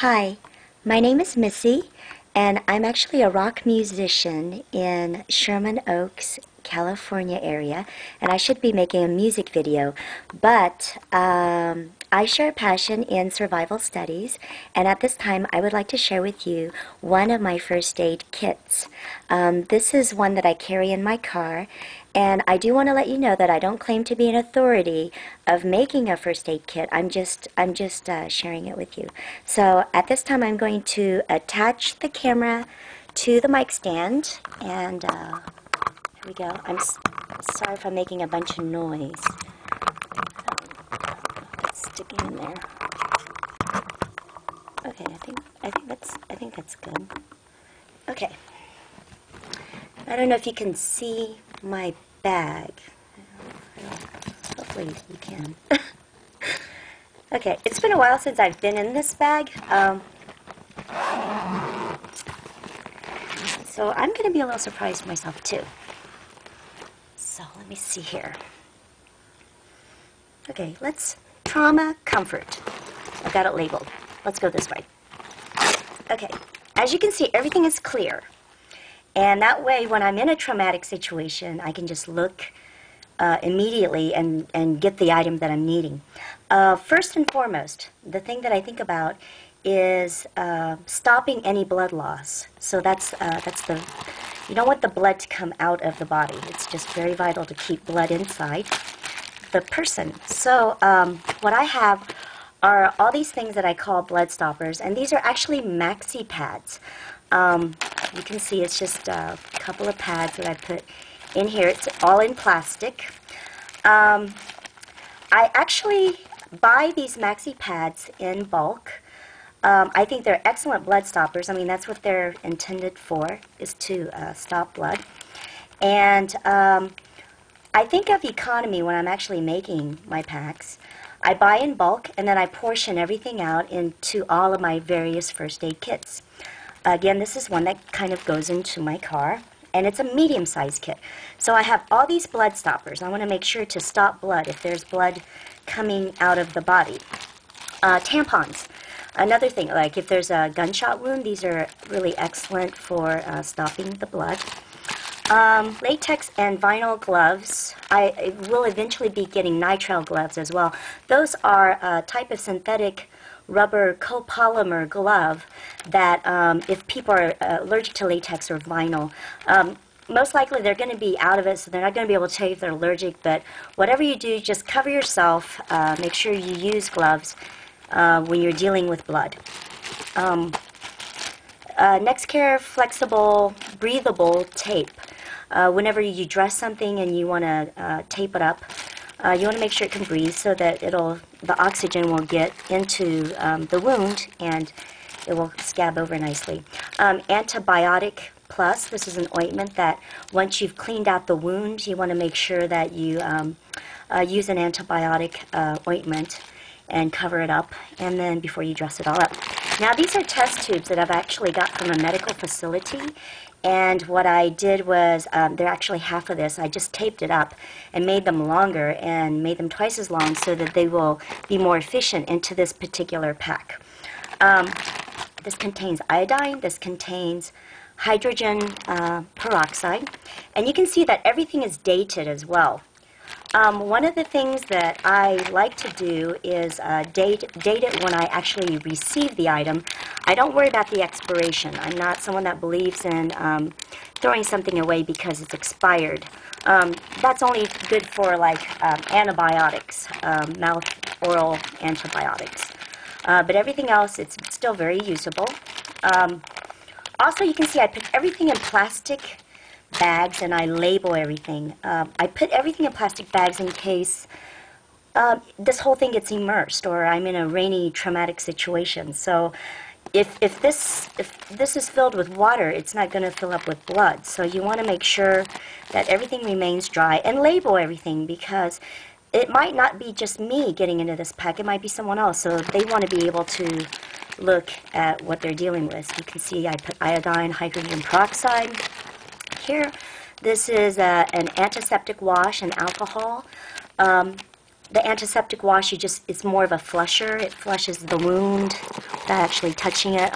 Hi, my name is Missy, and I'm actually a rock musician in Sherman Oaks, California area, and I should be making a music video, but I share a passion in survival studies, and at this time I would like to share with you one of my first aid kits. This is one that I carry in my car, and I do want to let you know that I don't claim to be an authority of making a first aid kit. I'm just sharing it with you. So at this time I'm going to attach the camera to the mic stand, and here we go. I'm sorry if I'm making a bunch of noise. It's sticking in there. Okay, I think that's good. Okay. I don't know if you can see my bag. Hopefully you can. Okay, it's been a while since I've been in this bag. So I'm going to be a little surprised myself too. So let me see here. Okay, let's trauma comfort. I've got it labeled. Let's go this way. Okay, as you can see, everything is clear. And that way, when I'm in a traumatic situation, I can just look immediately and get the item that I'm needing. First and foremost, the thing that I think about is stopping any blood loss. So that's you don't want the blood to come out of the body. It's just very vital to keep blood inside the person. So what I have are all these things that I call blood stoppers, and these are actually maxi pads. You can see it's just a couple of pads that I put in here. It's all in plastic. I actually buy these maxi pads in bulk. I think they're excellent blood stoppers. I mean, that's what they're intended for, is to stop blood. And I think of economy when I'm actually making my packs. I buy in bulk, and then I portion everything out into all of my various first aid kits. Again, this is one that kind of goes into my car, and it's a medium-sized kit. So I have all these blood stoppers. I want to make sure to stop blood if there's blood coming out of the body. Tampons. Another thing, like if there's a gunshot wound, these are really excellent for stopping the blood. Latex and vinyl gloves. I will eventually be getting nitrile gloves as well. Those are a type of synthetic rubber copolymer glove that if people are allergic to latex or vinyl, most likely they're going to be out of it, so they're not going to be able to tell you if they're allergic, but whatever you do, just cover yourself. Make sure you use gloves when you're dealing with blood. NextCare flexible, breathable tape. Whenever you dress something and you want to tape it up, you want to make sure it can breathe so that the oxygen will get into the wound and it will scab over nicely. Antibiotic Plus, this is an ointment that once you've cleaned out the wound, you want to make sure that you use an antibiotic ointment and cover it up, and then before you dress it all up. Now these are test tubes that I've actually got from a medical facility, and what I did was, they're actually half of this. I just taped it up and made them longer and made them twice as long so that they will be more efficient into this particular pack. This contains iodine, this contains hydrogen peroxide, and you can see that everything is dated as well. One of the things that I like to do is date it when I actually receive the item. I don't worry about the expiration. I'm not someone that believes in throwing something away because it's expired. That's only good for like antibiotics, mouth oral antibiotics. But everything else, it's still very usable. Also, you can see I put everything in plastic bags and I label everything. I put everything in plastic bags in case this whole thing gets immersed or I'm in a rainy traumatic situation. So if this is filled with water, it's not going to fill up with blood. So you want to make sure that everything remains dry and label everything, because it might not be just me getting into this pack, it might be someone else. So they want to be able to look at what they're dealing with. You can see I put iodine, hydrogen peroxide. Here, this is an antiseptic wash and alcohol. The antiseptic wash, it's more of a flusher. It flushes the wound without actually touching it.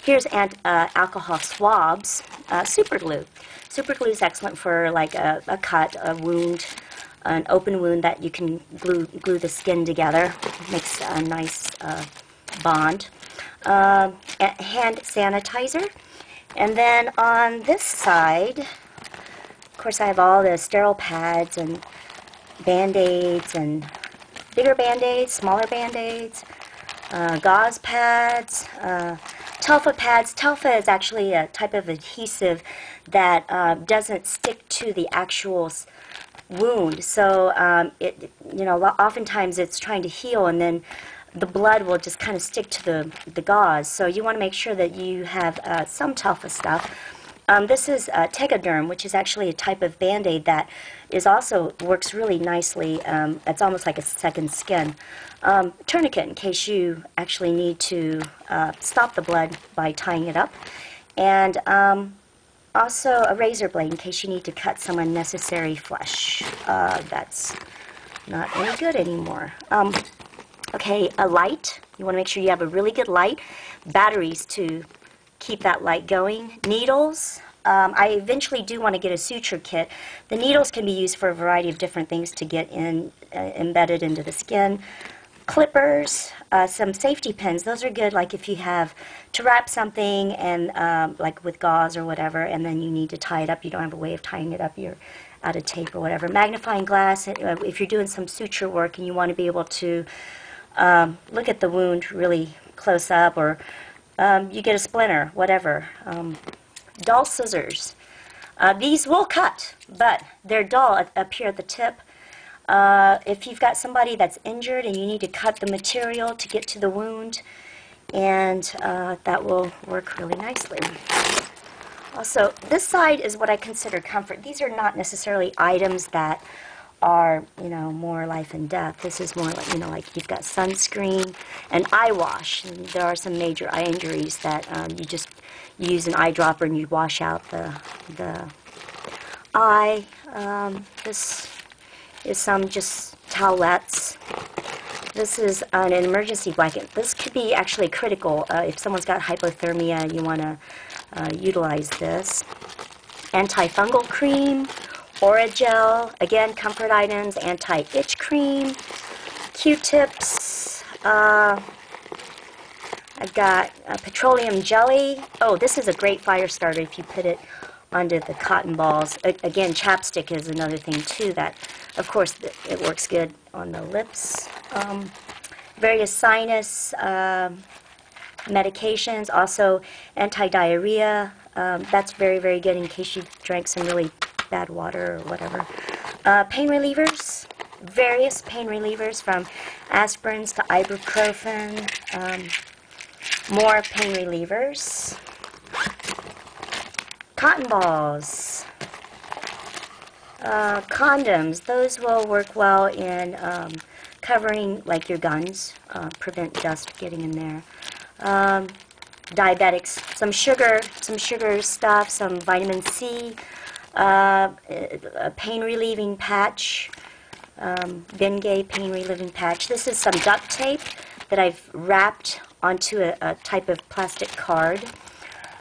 Here's alcohol swabs, super glue. Super glue is excellent for like a cut, a wound, an open wound that you can glue the skin together. It makes a nice bond. Hand sanitizer. And then on this side, of course, I have all the sterile pads and Band-Aids and bigger Band-Aids, smaller Band-Aids, gauze pads, Telfa pads. Telfa is actually a type of adhesive that doesn't stick to the actual wound. So oftentimes it's trying to heal, and then the blood will just kind of stick to the gauze. So you want to make sure that you have some Telfa stuff. This is Tegaderm, which is actually a type of Band-Aid that works really nicely. It's almost like a second skin. Tourniquet, in case you actually need to stop the blood by tying it up. And also a razor blade, in case you need to cut some unnecessary flesh. That's not any good anymore. Okay, a light. You want to make sure you have a really good light. Batteries to keep that light going. Needles. I eventually do want to get a suture kit. The needles can be used for a variety of different things to get embedded into the skin. Clippers, some safety pins. Those are good, like if you have to wrap something and like with gauze or whatever, and then you need to tie it up. You don't have a way of tying it up. You're out of tape or whatever. Magnifying glass. If you're doing some suture work and you want to be able to look at the wound really close up, or you get a splinter, whatever. Dull scissors. These will cut, but they're dull up here at the tip. If you've got somebody that's injured and you need to cut the material to get to the wound, and that will work really nicely. Also, this side is what I consider comfort. These are not necessarily items that are, more life and death. This is more like, like you've got sunscreen and eye wash. And there are some major eye injuries that you use an eyedropper and you wash out the eye. This is some just towelettes. This is an emergency blanket. This could be actually critical. If someone's got hypothermia, you want to utilize this. Antifungal cream. Oragel, again, comfort items, anti-itch cream, Q-tips, I've got petroleum jelly. Oh, this is a great fire starter if you put it onto the cotton balls. Again, chapstick is another thing, too, that, of course, it works good on the lips. Various sinus medications, also anti-diarrhea. That's very, very good in case you drank some really bad water or whatever. Pain relievers, various pain relievers from aspirins to ibuprofen. More pain relievers. Cotton balls. Condoms, those will work well in covering like your guns, prevent dust getting in there. Diabetics, some sugar stuff, some vitamin C, a pain relieving patch, Bengay pain relieving patch. This is some duct tape that I've wrapped onto a type of plastic card.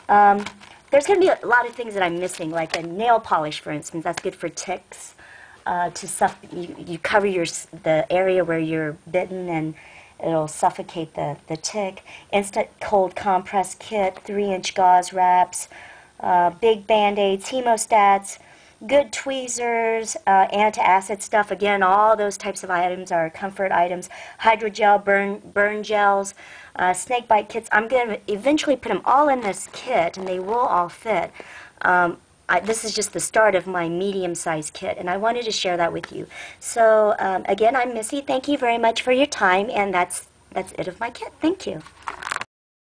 There's going to be a lot of things that I'm missing, like a nail polish, for instance. That's good for ticks. You cover the area where you're bitten, and it'll suffocate the tick. Instant cold compress kit, 3-inch gauze wraps, big Band-Aids, hemostats, good tweezers, antacid stuff. Again, all those types of items are comfort items. Hydrogel, burn gels, snake bite kits. I'm going to eventually put them all in this kit, and they will all fit. This is just the start of my medium-sized kit, and I wanted to share that with you. So, again, I'm Missy. Thank you very much for your time, and that's it of my kit. Thank you.